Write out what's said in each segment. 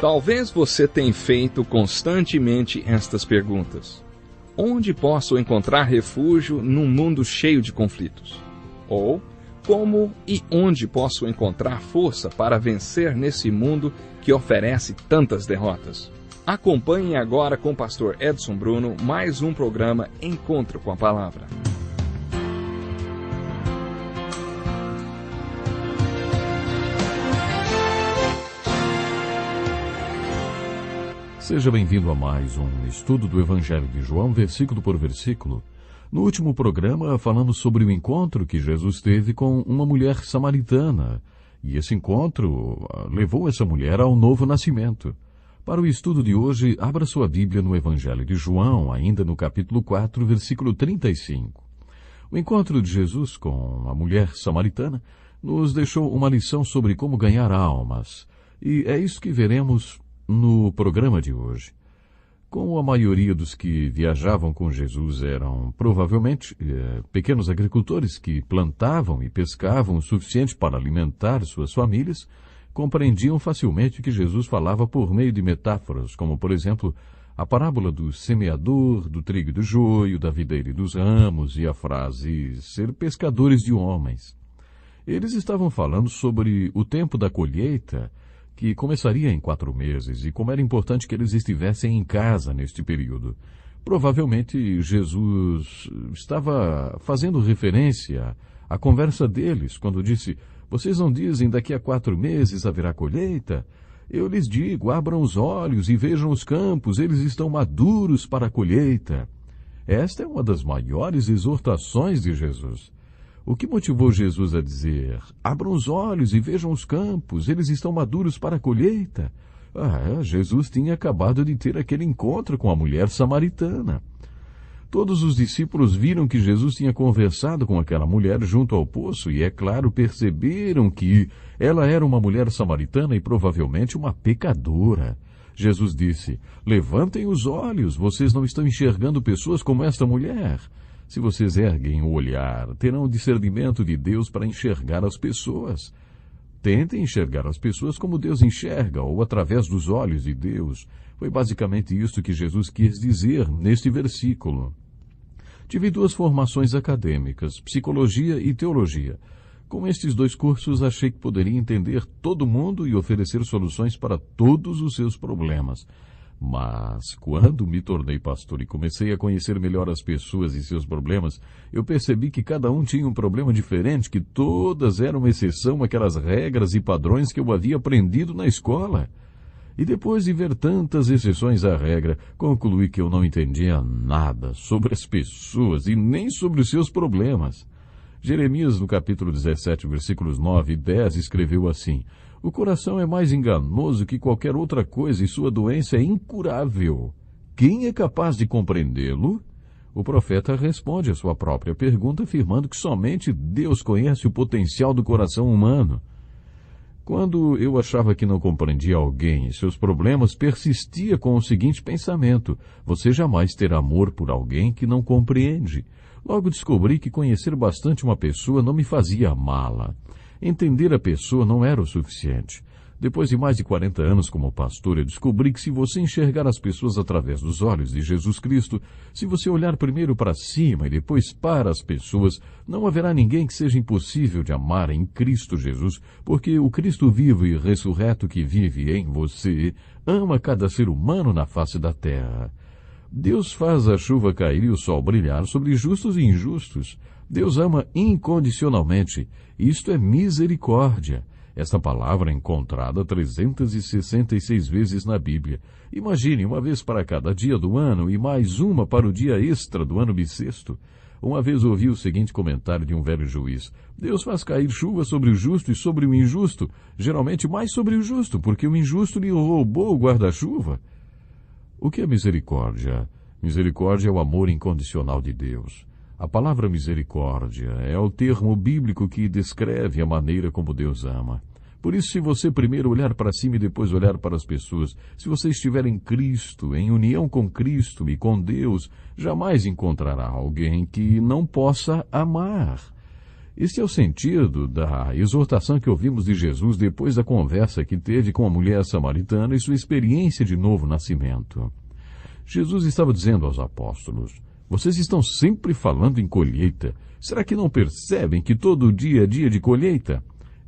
Talvez você tenha feito constantemente estas perguntas. Onde posso encontrar refúgio num mundo cheio de conflitos? Ou, como e onde posso encontrar força para vencer nesse mundo que oferece tantas derrotas? Acompanhe agora com o pastor Edson Bruno mais um programa Encontro com a Palavra. Seja bem-vindo a mais um estudo do Evangelho de João, versículo por versículo. No último programa, falamos sobre o encontro que Jesus teve com uma mulher samaritana. E esse encontro levou essa mulher ao novo nascimento. Para o estudo de hoje, abra sua Bíblia no Evangelho de João, ainda no capítulo 4, versículo 35. O encontro de Jesus com a mulher samaritana nos deixou uma lição sobre como ganhar almas. E é isso que veremos no programa de hoje. Como a maioria dos que viajavam com Jesus eram provavelmente pequenos agricultores que plantavam e pescavam o suficiente para alimentar suas famílias, compreendiam facilmente que Jesus falava por meio de metáforas, como, por exemplo, a parábola do semeador, do trigo e do joio, da videira e dos ramos, e a frase ser pescadores de homens. Eles estavam falando sobre o tempo da colheita, que começaria em 4 meses, e como era importante que eles estivessem em casa neste período. Provavelmente Jesus estava fazendo referência à conversa deles, quando disse: "Vocês não dizem daqui a 4 meses haverá colheita? Eu lhes digo, abram os olhos e vejam os campos, eles estão maduros para a colheita." Esta é uma das maiores exortações de Jesus. O que motivou Jesus a dizer: "Abram os olhos e vejam os campos, eles estão maduros para a colheita"? Jesus tinha acabado de ter aquele encontro com a mulher samaritana. Todos os discípulos viram que Jesus tinha conversado com aquela mulher junto ao poço e, é claro, perceberam que ela era uma mulher samaritana e provavelmente uma pecadora. Jesus disse: "Levantem os olhos, vocês não estão enxergando pessoas como esta mulher. Se vocês erguem o olhar, terão o discernimento de Deus para enxergar as pessoas. Tentem enxergar as pessoas como Deus enxerga, ou através dos olhos de Deus." Foi basicamente isso que Jesus quis dizer neste versículo. Tive 2 formações acadêmicas, psicologia e teologia. Com estes 2 cursos, achei que poderia entender todo mundo e oferecer soluções para todos os seus problemas. Mas, quando me tornei pastor e comecei a conhecer melhor as pessoas e seus problemas, eu percebi que cada um tinha um problema diferente, que todas eram exceção àquelas regras e padrões que eu havia aprendido na escola. E depois de ver tantas exceções à regra, concluí que eu não entendia nada sobre as pessoas e nem sobre os seus problemas. Jeremias, no capítulo 17, versículos 9 e 10, escreveu assim: "O coração é mais enganoso que qualquer outra coisa e sua doença é incurável. Quem é capaz de compreendê-lo?" O profeta responde à sua própria pergunta, afirmando que somente Deus conhece o potencial do coração humano. Quando eu achava que não compreendia alguém e seus problemas, persistia com o seguinte pensamento: você jamais terá amor por alguém que não compreende. Logo descobri que conhecer bastante uma pessoa não me fazia amá-la. Entender a pessoa não era o suficiente. Depois de mais de 40 anos como pastor, eu descobri que se você enxergar as pessoas através dos olhos de Jesus Cristo, se você olhar primeiro para cima e depois para as pessoas, não haverá ninguém que seja impossível de amar em Cristo Jesus, porque o Cristo vivo e ressurreto que vive em você ama cada ser humano na face da terra. Deus faz a chuva cair e o sol brilhar sobre justos e injustos. Deus ama incondicionalmente. Isto é misericórdia. Esta palavra é encontrada 366 vezes na Bíblia. Imagine, uma vez para cada dia do ano e mais uma para o dia extra do ano bissexto. Uma vez ouvi o seguinte comentário de um velho juiz: "Deus faz cair chuva sobre o justo e sobre o injusto, geralmente mais sobre o justo, porque o injusto lhe roubou o guarda-chuva." O que é misericórdia? Misericórdia é o amor incondicional de Deus. A palavra misericórdia é o termo bíblico que descreve a maneira como Deus ama. Por isso, se você primeiro olhar para cima e depois olhar para as pessoas, se você estiver em Cristo, em união com Cristo e com Deus, jamais encontrará alguém que não possa amar. Este é o sentido da exortação que ouvimos de Jesus depois da conversa que teve com a mulher samaritana e sua experiência de novo nascimento. Jesus estava dizendo aos apóstolos: vocês estão sempre falando em colheita. Será que não percebem que todo dia é dia de colheita?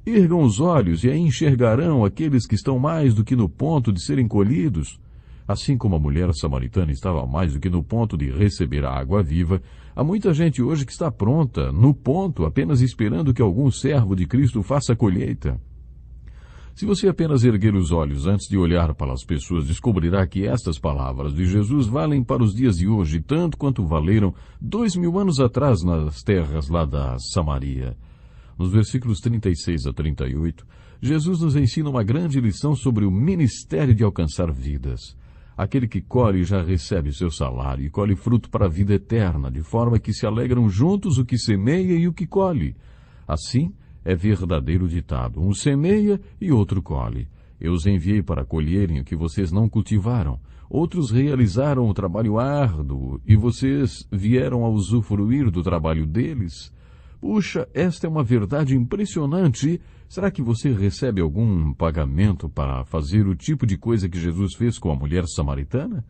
Ergam os olhos e aí enxergarão aqueles que estão mais do que no ponto de serem colhidos. Assim como a mulher samaritana estava mais do que no ponto de receber a água viva, há muita gente hoje que está pronta, no ponto, apenas esperando que algum servo de Cristo faça a colheita. Se você apenas erguer os olhos antes de olhar para as pessoas, descobrirá que estas palavras de Jesus valem para os dias de hoje, tanto quanto valeram 2000 anos atrás nas terras lá da Samaria. Nos versículos 36 a 38, Jesus nos ensina uma grande lição sobre o ministério de alcançar vidas. Aquele que colhe já recebe seu salário e colhe fruto para a vida eterna, de forma que se alegram juntos o que semeia e o que colhe. Assim, é verdadeiro ditado: um semeia e outro colhe. Eu os enviei para colherem o que vocês não cultivaram. Outros realizaram o trabalho árduo e vocês vieram a usufruir do trabalho deles. Puxa, esta é uma verdade impressionante. Será que você recebe algum pagamento para fazer o tipo de coisa que Jesus fez com a mulher samaritana?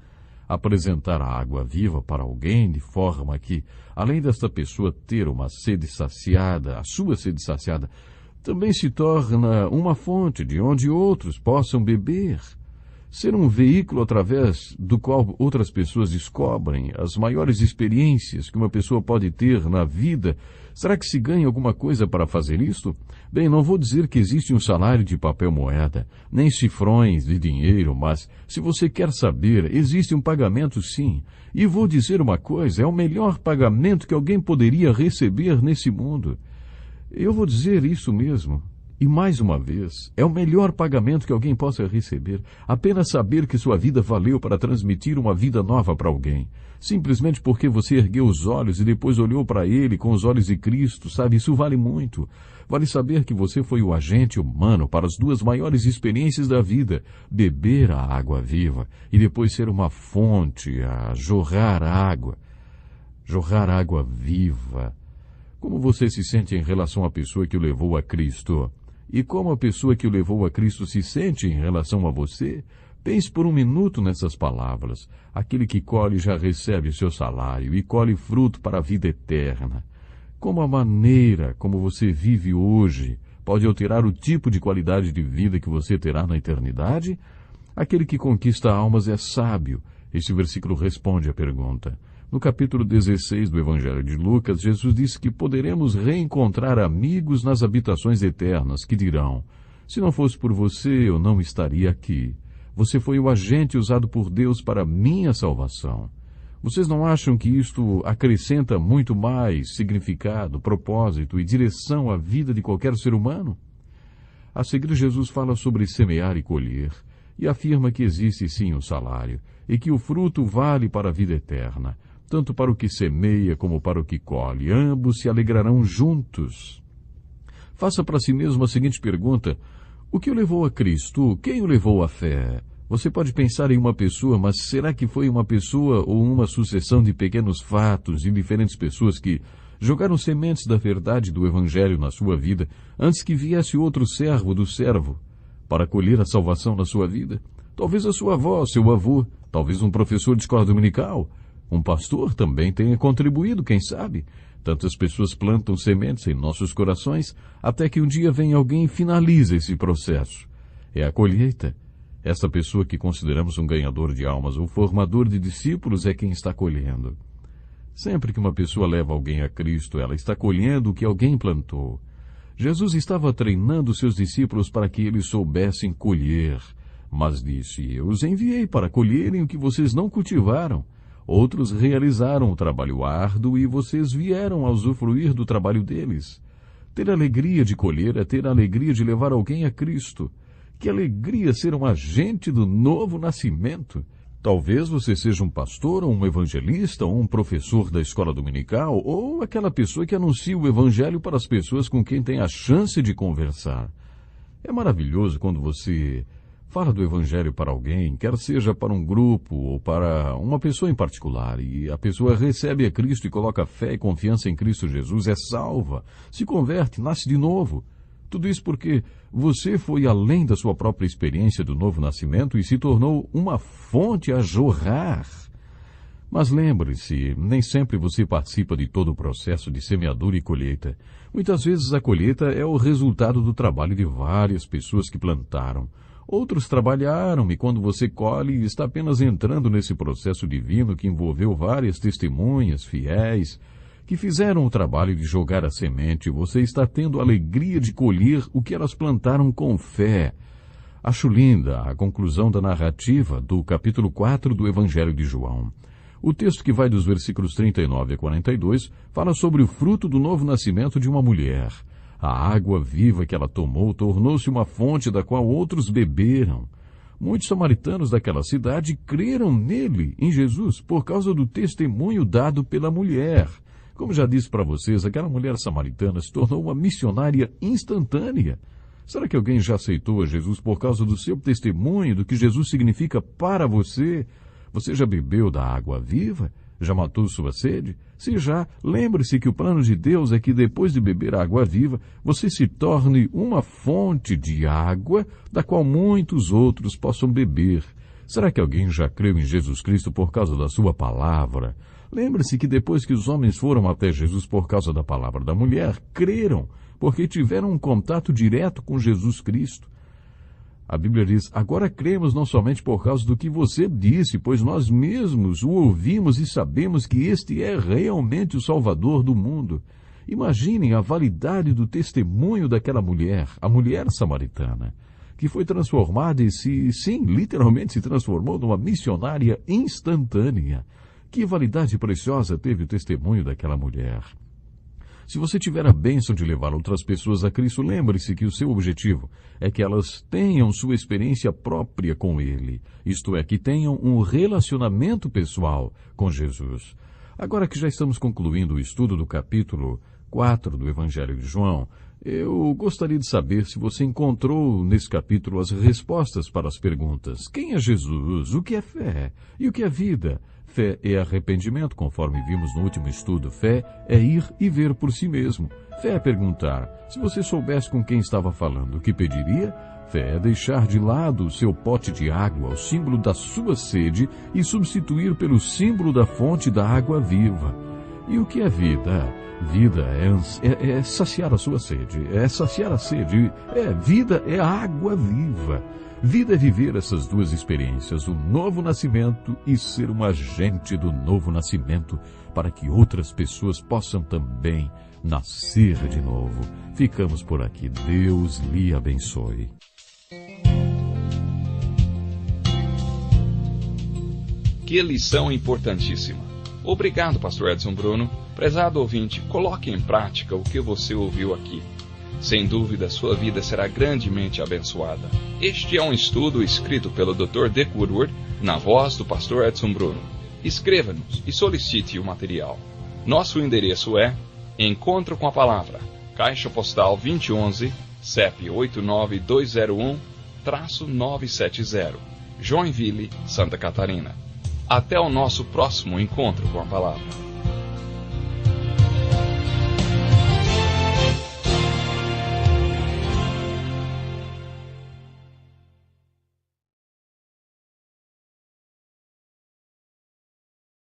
Apresentar a água viva para alguém de forma que, além desta pessoa ter uma sede saciada, a sua sede saciada, também se torna uma fonte de onde outros possam beber. Ser um veículo através do qual outras pessoas descobrem as maiores experiências que uma pessoa pode ter na vida. Será que se ganha alguma coisa para fazer isto? Bem, não vou dizer que existe um salário de papel moeda, nem cifrões de dinheiro, mas se você quer saber, existe um pagamento sim. E vou dizer uma coisa, é o melhor pagamento que alguém poderia receber nesse mundo. Eu vou dizer isso mesmo. E mais uma vez, é o melhor pagamento que alguém possa receber, apenas saber que sua vida valeu para transmitir uma vida nova para alguém. Simplesmente porque você ergueu os olhos e depois olhou para ele com os olhos de Cristo, sabe? Isso vale muito. Vale saber que você foi o agente humano para as duas maiores experiências da vida, beber a água viva e depois ser uma fonte a jorrar água viva. Como você se sente em relação à pessoa que o levou a Cristo? E como a pessoa que o levou a Cristo se sente em relação a você? Pense por um minuto nessas palavras. Aquele que colhe já recebe o seu salário e colhe fruto para a vida eterna. Como a maneira como você vive hoje pode alterar o tipo de qualidade de vida que você terá na eternidade? Aquele que conquista almas é sábio. Este versículo responde à pergunta. No capítulo 16 do Evangelho de Lucas, Jesus disse que poderemos reencontrar amigos nas habitações eternas, que dirão: se não fosse por você, eu não estaria aqui. Você foi o agente usado por Deus para minha salvação. Vocês não acham que isto acrescenta muito mais significado, propósito e direção à vida de qualquer ser humano? A seguir, Jesus fala sobre semear e colher, e afirma que existe sim um salário, e que o fruto vale para a vida eterna, tanto para o que semeia como para o que colhe. Ambos se alegrarão juntos. Faça para si mesmo a seguinte pergunta: o que o levou a Cristo? Quem o levou à fé? Você pode pensar em uma pessoa, mas será que foi uma pessoa ou uma sucessão de pequenos fatos de diferentes pessoas que jogaram sementes da verdade do Evangelho na sua vida antes que viesse outro servo do servo para colher a salvação na sua vida? Talvez a sua avó, seu avô, talvez um professor de escola dominical, um pastor também tenha contribuído, quem sabe? Tantas pessoas plantam sementes em nossos corações até que um dia vem alguém e finaliza esse processo. É a colheita. Essa pessoa que consideramos um ganhador de almas ou formador de discípulos é quem está colhendo. Sempre que uma pessoa leva alguém a Cristo, ela está colhendo o que alguém plantou. Jesus estava treinando seus discípulos para que eles soubessem colher, mas disse: eu os enviei para colherem o que vocês não cultivaram. Outros realizaram o trabalho árduo e vocês vieram a usufruir do trabalho deles. Ter alegria de colher é ter a alegria de levar alguém a Cristo. Que alegria ser um agente do novo nascimento! Talvez você seja um pastor, ou um evangelista, ou um professor da escola dominical, ou aquela pessoa que anuncia o evangelho para as pessoas com quem tem a chance de conversar. É maravilhoso quando você fala do Evangelho para alguém, quer seja para um grupo ou para uma pessoa em particular, e a pessoa recebe a Cristo e coloca fé e confiança em Cristo Jesus, é salva, se converte, nasce de novo. Tudo isso porque você foi além da sua própria experiência do novo nascimento e se tornou uma fonte a jorrar. Mas lembre-se, nem sempre você participa de todo o processo de semeadura e colheita. Muitas vezes a colheita é o resultado do trabalho de várias pessoas que plantaram. Outros trabalharam e quando você colhe, está apenas entrando nesse processo divino que envolveu várias testemunhas fiéis que fizeram o trabalho de jogar a semente. Você está tendo a alegria de colher o que elas plantaram com fé. Acho linda a conclusão da narrativa do capítulo 4 do Evangelho de João. O texto que vai dos versículos 39 a 42 fala sobre o fruto do novo nascimento de uma mulher. A água viva que ela tomou tornou-se uma fonte da qual outros beberam. Muitos samaritanos daquela cidade creram nele, em Jesus, por causa do testemunho dado pela mulher. Como já disse para vocês, aquela mulher samaritana se tornou uma missionária instantânea. Será que alguém já aceitou a Jesus por causa do seu testemunho, do que Jesus significa para você? Você já bebeu da água viva? Já matou sua sede? Se já, lembre-se que o plano de Deus é que depois de beber a água viva, você se torne uma fonte de água da qual muitos outros possam beber. Será que alguém já creu em Jesus Cristo por causa da sua palavra? Lembre-se que depois que os homens foram até Jesus por causa da palavra da mulher, creram, porque tiveram um contato direto com Jesus Cristo. A Bíblia diz, agora cremos não somente por causa do que você disse, pois nós mesmos o ouvimos e sabemos que este é realmente o Salvador do mundo. Imaginem a validade do testemunho daquela mulher, a mulher samaritana, que foi transformada e literalmente se transformou numa missionária instantânea. Que validade preciosa teve o testemunho daquela mulher. Se você tiver a bênção de levar outras pessoas a Cristo, lembre-se que o seu objetivo é que elas tenham sua experiência própria com Ele, isto é, que tenham um relacionamento pessoal com Jesus. Agora que já estamos concluindo o estudo do capítulo 4 do Evangelho de João, eu gostaria de saber se você encontrou nesse capítulo as respostas para as perguntas. Quem é Jesus? O que é fé? E o que é vida? Fé é arrependimento, conforme vimos no último estudo. Fé é ir e ver por si mesmo. Fé é perguntar. Se você soubesse com quem estava falando, o que pediria? Fé é deixar de lado o seu pote de água, o símbolo da sua sede, e substituir pelo símbolo da fonte da água viva. E o que é vida? Vida é saciar a sua sede, é saciar a sede. Vida é a água viva. Vida é viver essas duas experiências, o novo nascimento e ser um agente do novo nascimento, para que outras pessoas possam também nascer de novo. Ficamos por aqui. Deus lhe abençoe. Que lição importantíssima. Obrigado, pastor Edson Bruno. Prezado ouvinte, coloque em prática o que você ouviu aqui. Sem dúvida, sua vida será grandemente abençoada. Este é um estudo escrito pelo Dr. Dick Woodward, na voz do pastor Edson Bruno. Escreva-nos e solicite o material. Nosso endereço é Encontro com a Palavra, Caixa Postal 2011, CEP 89201-970, Joinville, Santa Catarina. Até o nosso próximo Encontro com a Palavra.